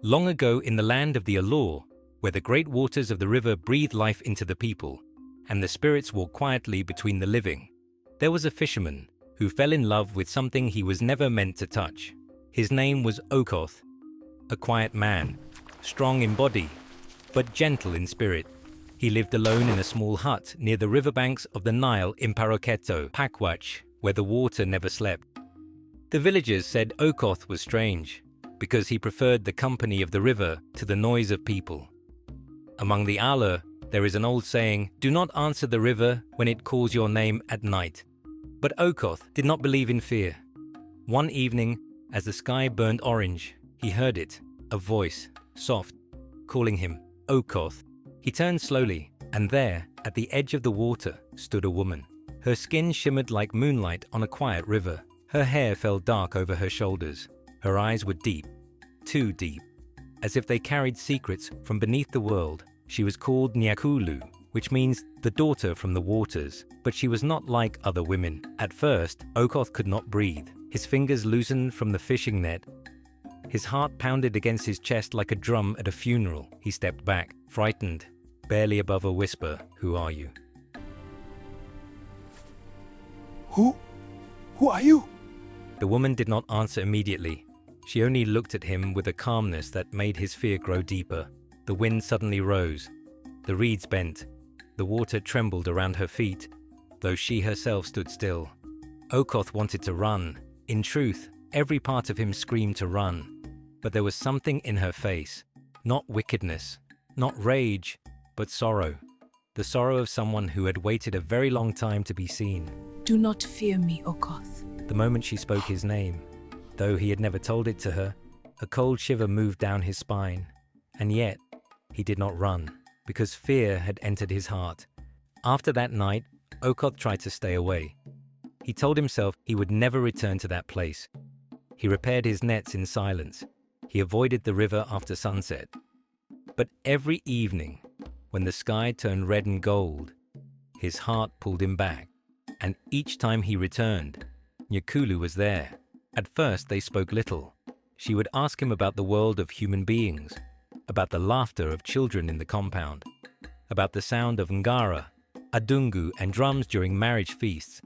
Long ago in the land of the Allure, where the great waters of the river breathe life into the people, and the spirits walk quietly between the living, there was a fisherman who fell in love with something he was never meant to touch. His name was Okoth, a quiet man, strong in body, but gentle in spirit. He lived alone in a small hut near the riverbanks of the Nile in Paroketto, Pakwach, where the water never slept. The villagers said Okoth was strange, because he preferred the company of the river to the noise of people. Among the Allure, there is an old saying, "Do not answer the river when it calls your name at night." But Okoth did not believe in fear. One evening, as the sky burned orange, he heard it, a voice, soft, calling him, "Okoth." He turned slowly, and there, at the edge of the water, stood a woman. Her skin shimmered like moonlight on a quiet river. Her hair fell dark over her shoulders. Her eyes were deep, too deep, as if they carried secrets from beneath the world. She was called Nyakulu, which means the daughter from the waters, but she was not like other women. At first, Okoth could not breathe. His fingers loosened from the fishing net. His heart pounded against his chest like a drum at a funeral. He stepped back, frightened, barely above a whisper, "Who are you?" Who are you? The woman did not answer immediately. She only looked at him with a calmness that made his fear grow deeper. The wind suddenly rose. The reeds bent. The water trembled around her feet, though she herself stood still. Okoth wanted to run. In truth, every part of him screamed to run. But there was something in her face. Not wickedness, not rage, but sorrow. The sorrow of someone who had waited a very long time to be seen. "Do not fear me, Okoth." The moment she spoke his name, though he had never told it to her, a cold shiver moved down his spine. And yet, he did not run, because fear had entered his heart. After that night, Okoth tried to stay away. He told himself he would never return to that place. He repaired his nets in silence. He avoided the river after sunset. But every evening, when the sky turned red and gold, his heart pulled him back. And each time he returned, Nyakulu was there. At first, they spoke little. She would ask him about the world of human beings, about the laughter of children in the compound, about the sound of ngara, adungu, and drums during marriage feasts,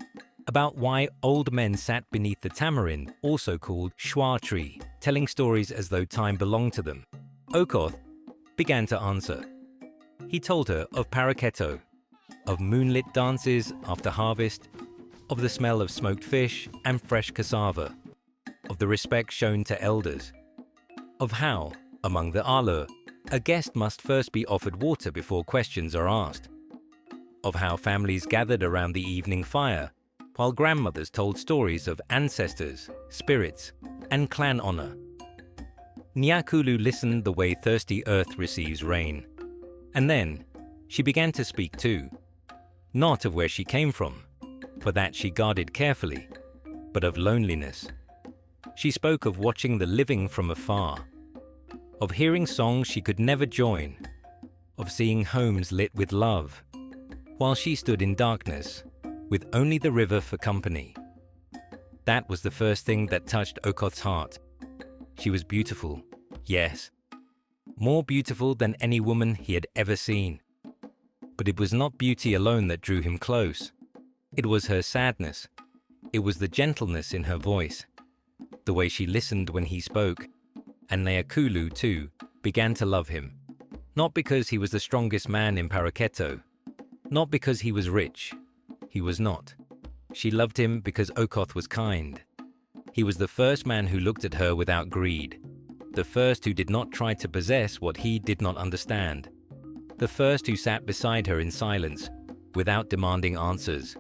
about why old men sat beneath the tamarind, also called shwa tree, telling stories as though time belonged to them. Okoth began to answer. He told her of paroketto, of moonlit dances after harvest, of the smell of smoked fish and fresh cassava, of the respect shown to elders, of how, among the Allure, a guest must first be offered water before questions are asked, of how families gathered around the evening fire, while grandmothers told stories of ancestors, spirits, and clan honor. Nyakulu listened the way thirsty earth receives rain. And then, she began to speak too, not of where she came from, for that she guarded carefully, but of loneliness. She spoke of watching the living from afar, of hearing songs she could never join, of seeing homes lit with love, while she stood in darkness, with only the river for company. That was the first thing that touched Okoth's heart. She was beautiful, yes, more beautiful than any woman he had ever seen. But it was not beauty alone that drew him close. It was her sadness. It was the gentleness in her voice, the way she listened when he spoke. And Nyakulu, too, began to love him. Not because he was the strongest man in Paroketto, not because he was rich. He was not. She loved him because Okoth was kind. He was the first man who looked at her without greed, the first who did not try to possess what he did not understand, the first who sat beside her in silence, without demanding answers,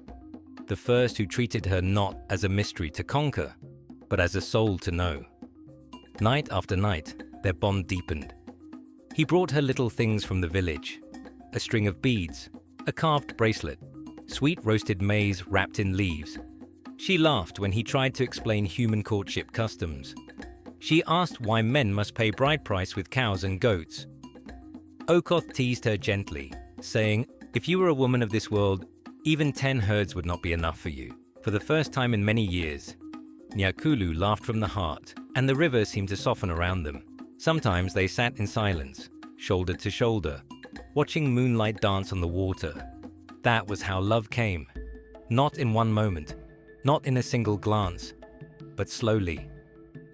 the first who treated her not as a mystery to conquer, but as a soul to know. Night after night, their bond deepened. He brought her little things from the village, a string of beads, a carved bracelet, sweet roasted maize wrapped in leaves. She laughed when he tried to explain human courtship customs. She asked why men must pay bride price with cows and goats. Okoth teased her gently, saying, "If you were a woman of this world, even 10 herds would not be enough for you." For the first time in many years, Nyakulu laughed from the heart, and the river seemed to soften around them. Sometimes they sat in silence, shoulder to shoulder, watching moonlight dance on the water. That was how love came. Not in one moment, not in a single glance, but slowly,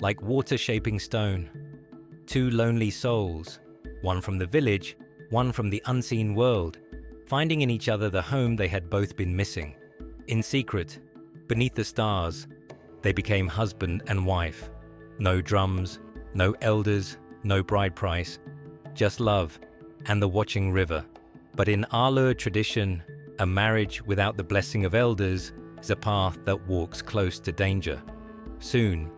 like water shaping stone. Two lonely souls, one from the village, one from the unseen world, finding in each other the home they had both been missing. In secret, beneath the stars, they became husband and wife. No drums, no elders, no bride price, just love and the watching river. But in Alur tradition, a marriage without the blessing of elders is a path that walks close to danger. Soon,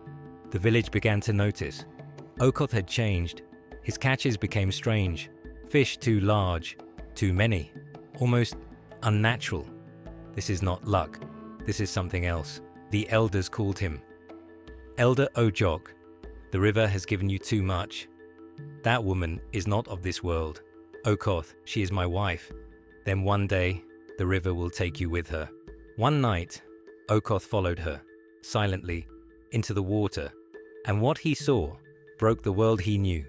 the village began to notice. Okoth had changed. His catches became strange. Fish too large, too many, almost unnatural. This is not luck. This is something else. The elders called him. Elder Ojok, the river has given you too much. That woman is not of this world. Okoth, she is my wife. Then one day, the river will take you with her. One night, Okoth followed her, silently, into the water, and what he saw broke the world he knew.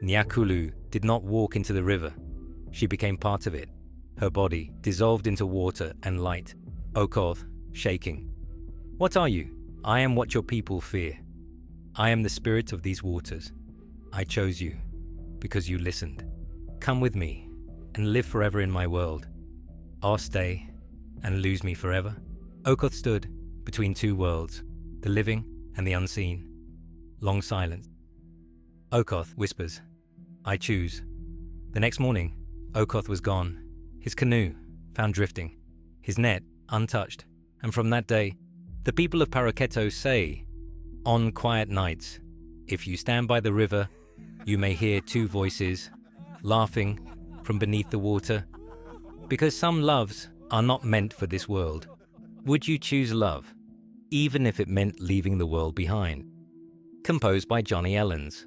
Nyakulu did not walk into the river. She became part of it. Her body dissolved into water and light. Okoth, shaking. What are you? I am what your people fear. I am the spirit of these waters. I chose you because you listened. Come with me and live forever in my world, or stay and lose me forever. Okoth stood between two worlds, the living and the unseen. Long silence. Okoth whispers, I choose. The next morning, Okoth was gone. His canoe found drifting, his net untouched. And from that day, the people of Paroketto say, on quiet nights, if you stand by the river, you may hear two voices laughing from beneath the water. Because some loves are not meant for this world. Would you choose love, even if it meant leaving the world behind? Composed by Johnny Ellens.